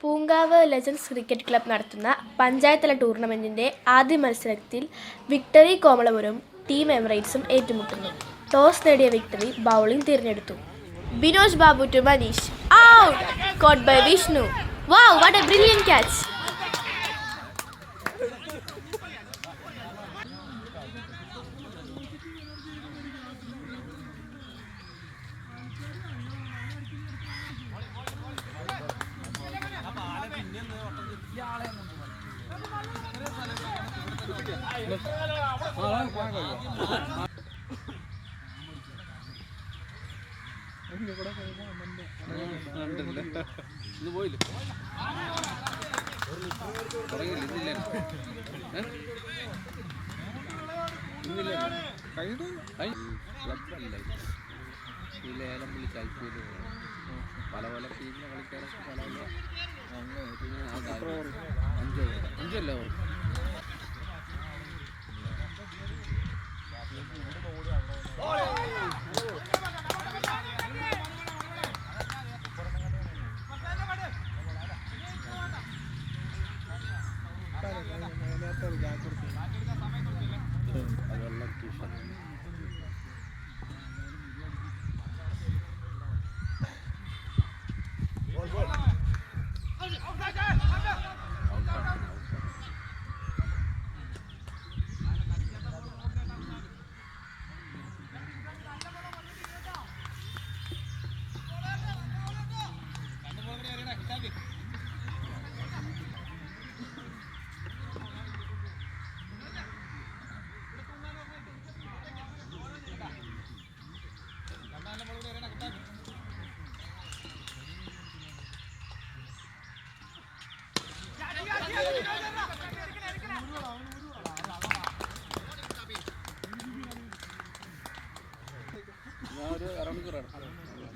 Poonkavu legends cricket club നടത്തുന്ന പഞ്ചായത്തല ടൂർണമെൻറ്റിൻ്റെ ആദ്യ മത്സരത്തിൽ വിക്ടറി കോമളപുരം ടീം എമിറേറ്റ്സും ഏറ്റുമുട്ടുന്നു. ടോസ് നേടിയ വിക്ടറി ബൗളിംഗ് തിരഞ്ഞെടുത്തു. Binoj Babu to Manish. Out! Caught by Vishnu. Wow, what a brilliant catch! ലേലം വിളിച്ച് IPL പല പല ടീമിനെ കളിക്കാനൊക്കെ പല 5 ഓവർ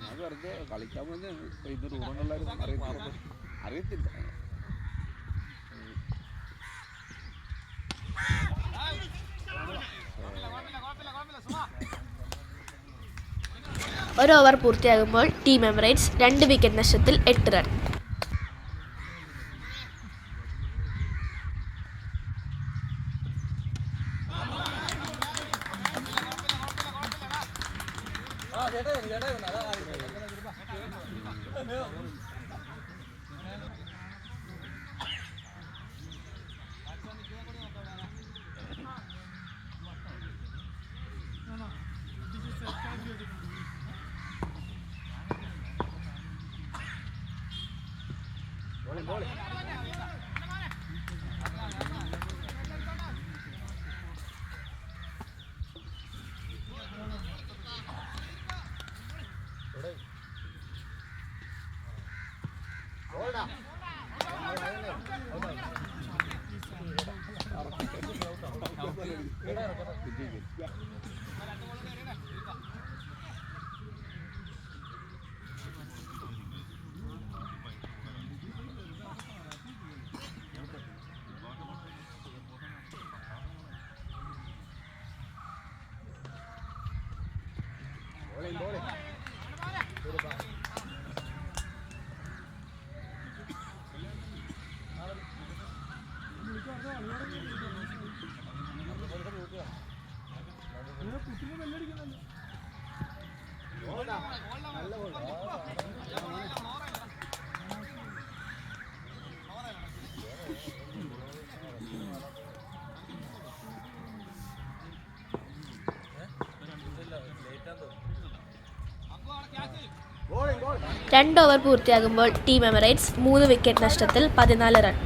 ഞാൻ വെറുതെ കളിക്കാൻ വേണ്ടി ഇത് റൂറെന്നുള്ളവരും അറിയത്തില്ല. ഒരു ഓവർ പൂർത്തിയാകുമ്പോൾ ടീം എമിറേറ്റ്സ് 2 വിക്കറ്റ് നഷ്ടത്തിൽ 8 റൺ. രണ്ട് ഓവർ പൂർത്തിയാകുമ്പോൾ ടീം എമിറേറ്റ്സ് 3 വിക്കറ്റ് നഷ്ടത്തിൽ 14 റൺ.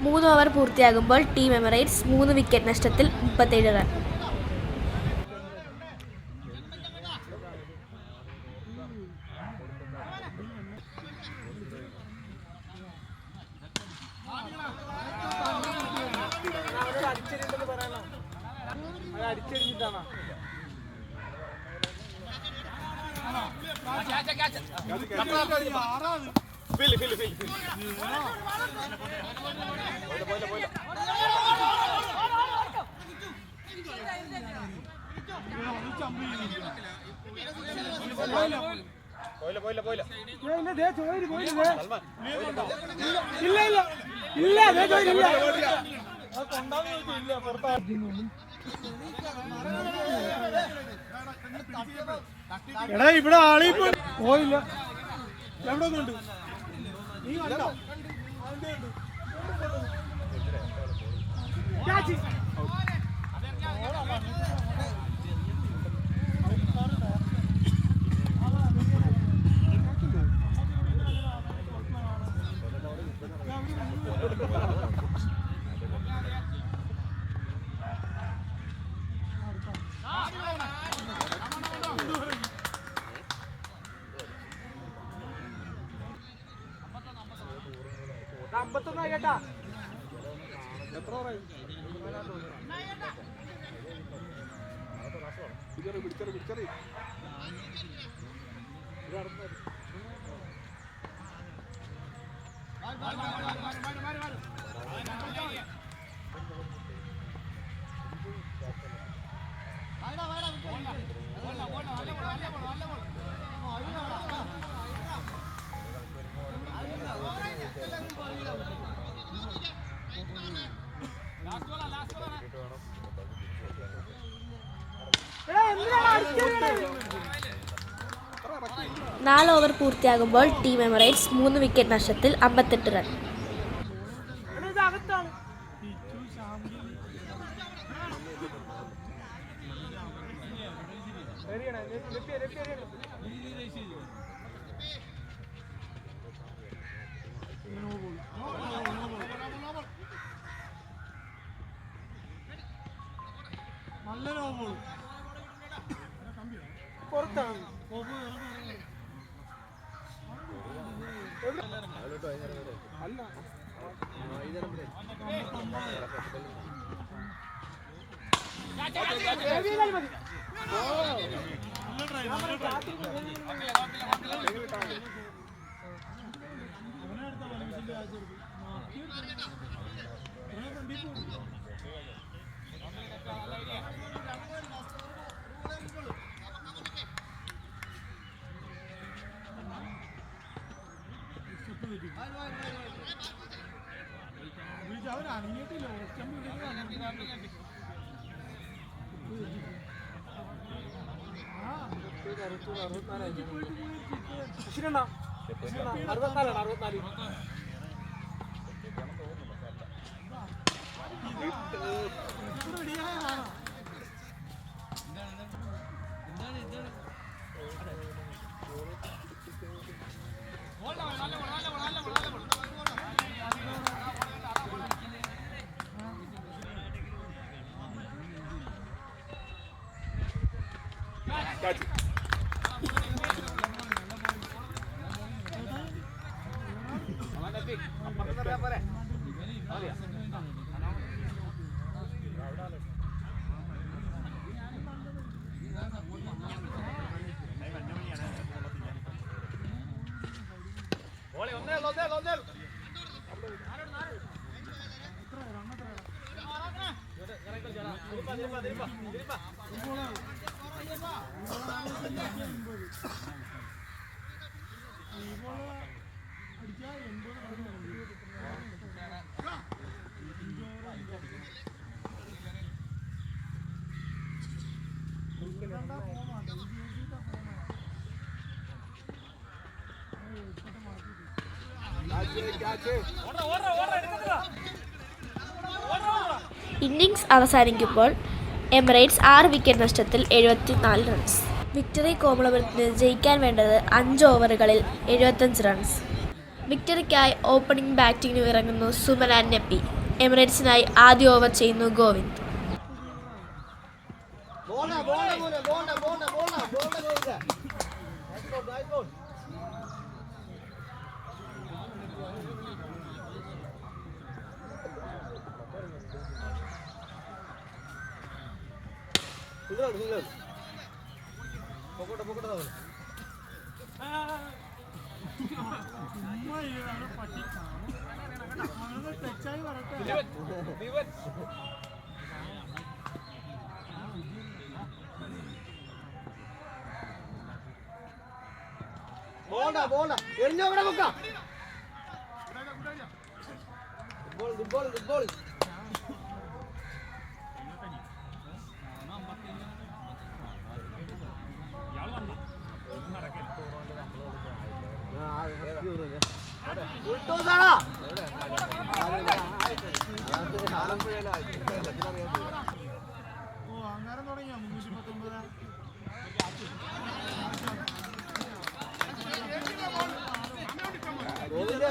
മൂന്ന് ഓവർ പൂർത്തിയാകുമ്പോൾ ടീം എമിറേറ്റ്സ് 3 വിക്കറ്റ് നഷ്ടത്തിൽ 37 റൺ. എടാ ഇവിടെ ആളി പോയില്ല. എവിടെ ഒന്നുണ്ട് നീ കണ്ടോ? കേട്ടാ എത്ര പിടിച്ചറി നാല് ഓവർ പൂർത്തിയാകുമ്പോൾ ടീം എമിറേറ്റ്സ് 3 വിക്കറ്റ് നഷ്ടത്തിൽ 58 റൺ. നല്ല നോബോൾ പുറത്താണ്. അല്ല അവരണിഞ്ഞിട്ടില്ല. ഇന്നിംഗ്സ് അവസാനിക്കുമ്പോൾ എമിറേറ്റ്സ് 6 വിക്കറ്റ് നഷ്ടത്തിൽ 74 റൺസ്. വിക്ടറി കോമളപുരത്തിന് ജയിക്കാൻ വേണ്ടത് 5 ഓവറുകളിൽ 75 റൺസ്. വിക്ടറിക്കായി ഓപ്പണിംഗ് ബാറ്റിംഗിന് ഇറങ്ങുന്നു സുമൻ ആൻഡ് നെപ്പി. എമിറേറ്റ്സിനായി ആദ്യ ഓവർ ചെയ്യുന്നു ഗോവിന്ദ്.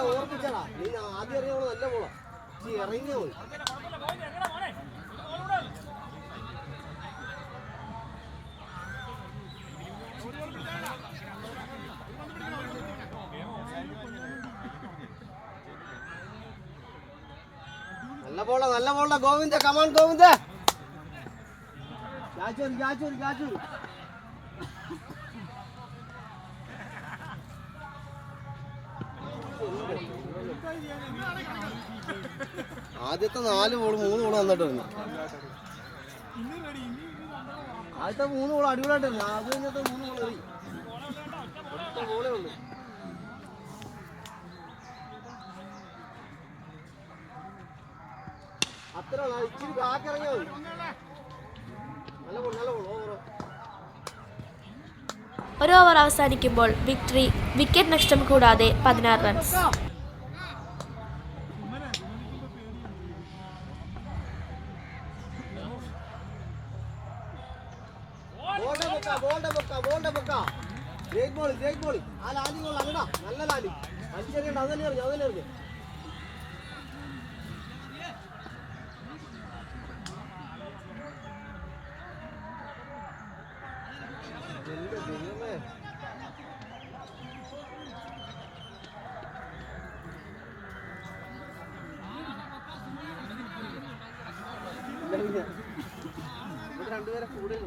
ഓർമ്മിച്ചാടാ നീ ആദ്യം അറിയാവോ നല്ല പോളാ ഇറങ്ങിയ പോയി നല്ല പോള ഗോവിന്ദ കമാൻ ഗോവിന്ദ ആദ്യത്തെ 4 ബോൾ 3 ബോൾ വന്നിട്ട് ആദ്യത്തെ 3 ബോൾ അടിപൊളിയായിട്ടായിരുന്നു. അത് കഴിഞ്ഞത്തെ 3 ബോൾ എറി ഒറ്റ ബോളേ ഉള്ളൂ. അത്ര ഇച്ചിരി ബാക്കിറങ്ങിയാൽ മതി. നല്ല ബോൾ ഓവറോ. ഒരു ഓവർ അവസാനിക്കുമ്പോൾ വിക്ടറി വിക്കറ്റ് നഷ്ടം കൂടാതെ 16 റൺസ്. ആ ലാലിങ് അങ്ങടാ നല്ല ലാലി വലിച്ചെറിയണ്ട. അതല്ലേ എറിഞ്ഞു രണ്ടുപേരെ കൂടെ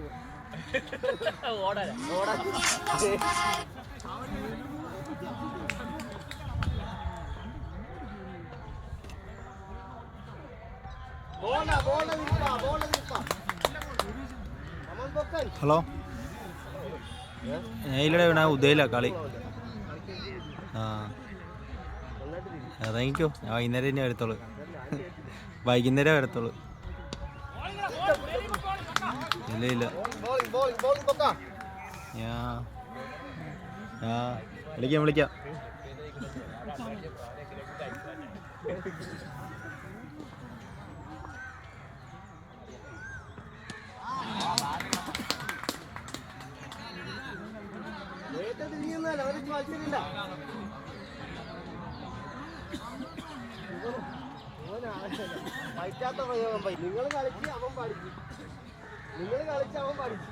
ഹലോ ഇതിലൂടെ വേണ ഉദയില കളി. ആ ഇറങ്ങിക്കോ, ഞാൻ വൈകുന്നേരം തന്നെ വരത്തുള്ളൂ. വൈകുന്നേരം വരത്തുള്ളൂ. ഇല്ല വിളിക്കാം. പറ്റാത്ത പ്രയോഗം. നിങ്ങൾ കളിച്ച് അവൻ പഠിച്ചു.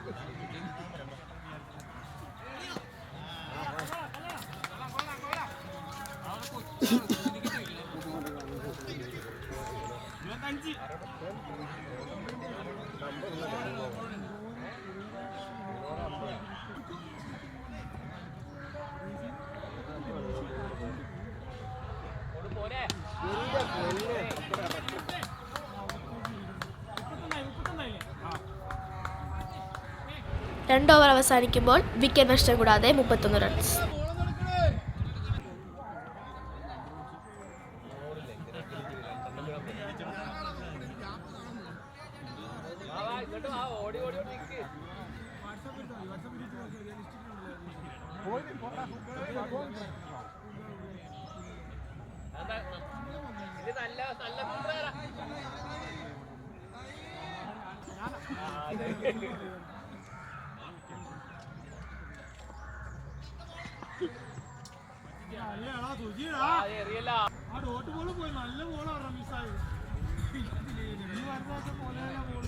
2 ഓവർ അവസാനിക്കുമ്പോൾ വിക്കറ്റ് നഷ്ടം കൂടാതെ 31 റൺസ്. ആ ഡോട്ട് ബോൾ പോയി നല്ല ബോളാണ് മിസ്സായത്. ഈ വർഷം പോലെയല്ല ബോൾ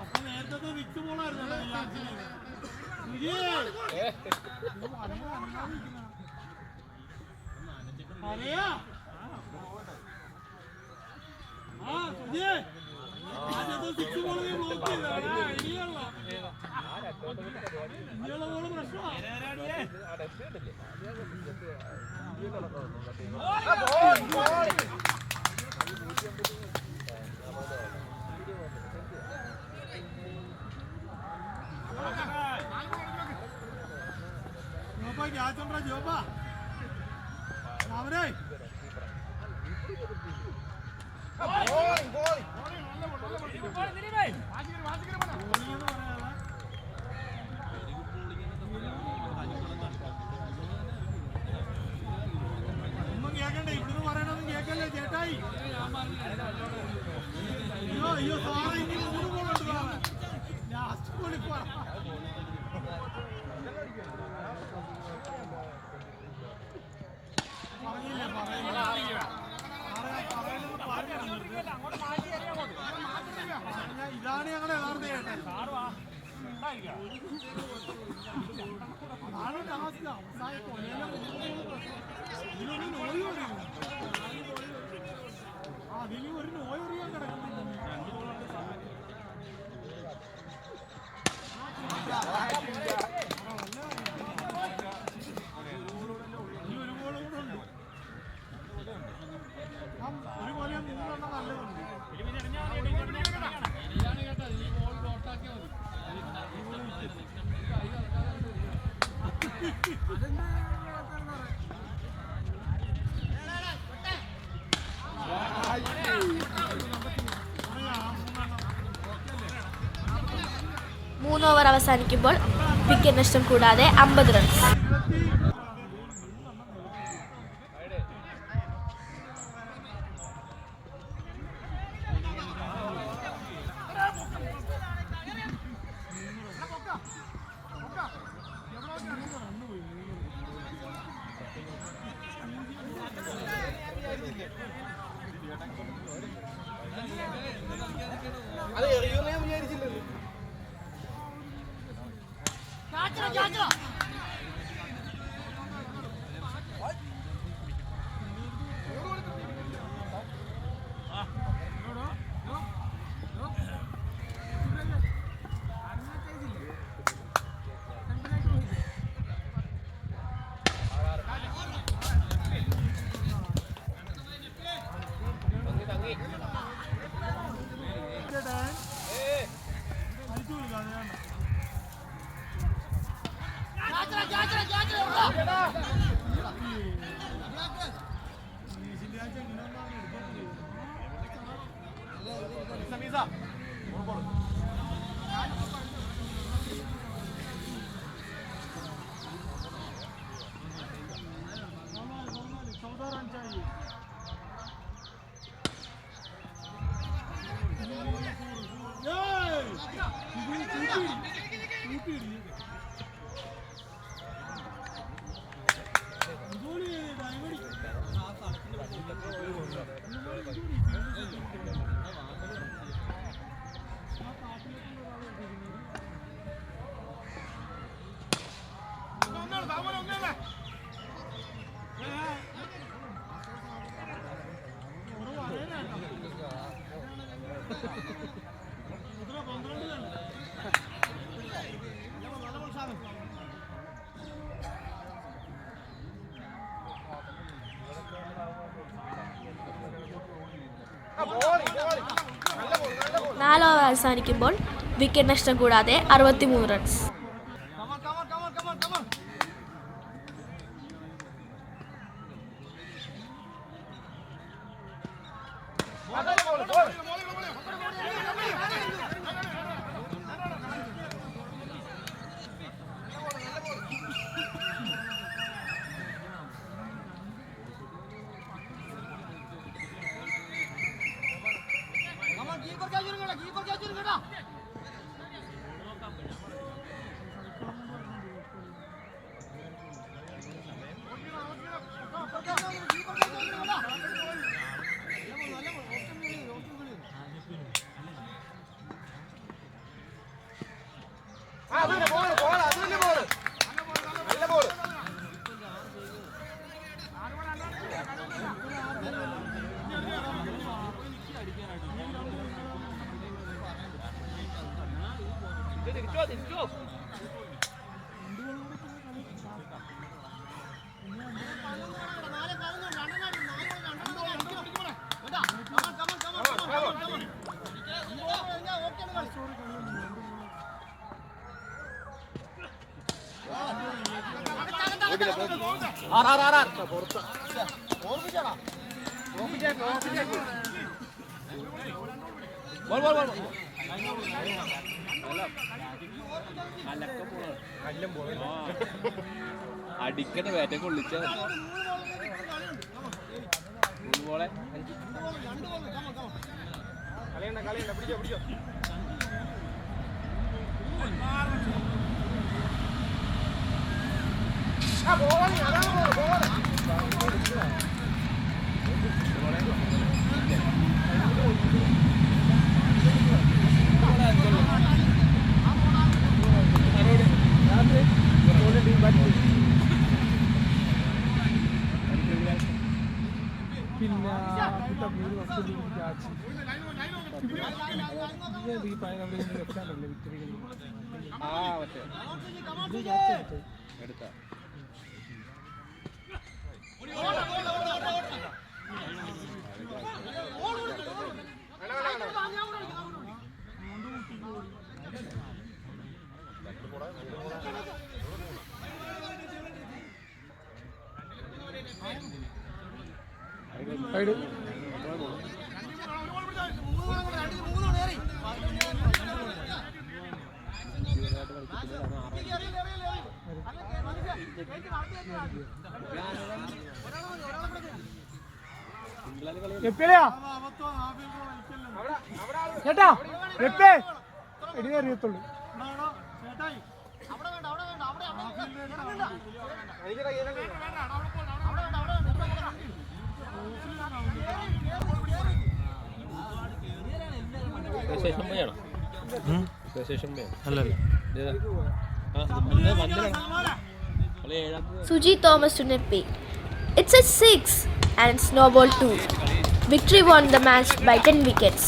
അപ്പൊ നേരത്തെ വിക്ക് ബോളായിരുന്നു. അറിയാ ആ സുജി ആദ്യത്തെ സിക്സ് ബോൾ നീ ബ്ലോക്ക് ചെയ്ത ഇനിയുള്ള ബോള് പ്രശ്നമാണ്. ജോബ ജോബ അവരെ ഒന്നും കേക്കണ്ടേ, ഇവിടുന്ന് പറയണൊന്നും കേക്കല്ലേ ചേട്ടായി. അയ്യോ അയ്യോ സാറേ ഇനി 3 ബോളുണ്ട് സാറേ. ലാസ്റ്റ് ബോളിൽ ഇതാണ് ഞങ്ങളുടെ യഥാർത്ഥ ചേട്ടൻ. അതാണ് ടാസ്ക്. അവസാന ഇതിലൊരു നോയി അറിയും. അതിന് ഒരു നോയി അറിയാൻ കിടക്കുന്നു. ഒരു പോലെ 3 എണ്ണം നല്ലതുണ്ട്. മൂന്ന് ഓവർ അവസാനിക്കുമ്പോൾ വിക്കറ്റ് നഷ്ടം കൂടാതെ 50 റൺസ്. അത് എറിയുമെന്ന് ഞാൻ വിചാരിച്ചില്ലല്ലോ. 4 ഓവർ അവസാനിക്കുമ്പോൾ വിക്കറ്റ് നഷ്ടം കൂടാതെ 63 റൺസ്. അടിക്കട്ടെ ബാറ്റെ കൊള്ളിച്ച ബോളെ എടുത്ത ചേട്ടാ എപ്പേ എടി അറിയത്തുള്ളൂ. Suji Thomas to net pay. It's a 6 and snowball 2. Victory won the match by 10 wickets.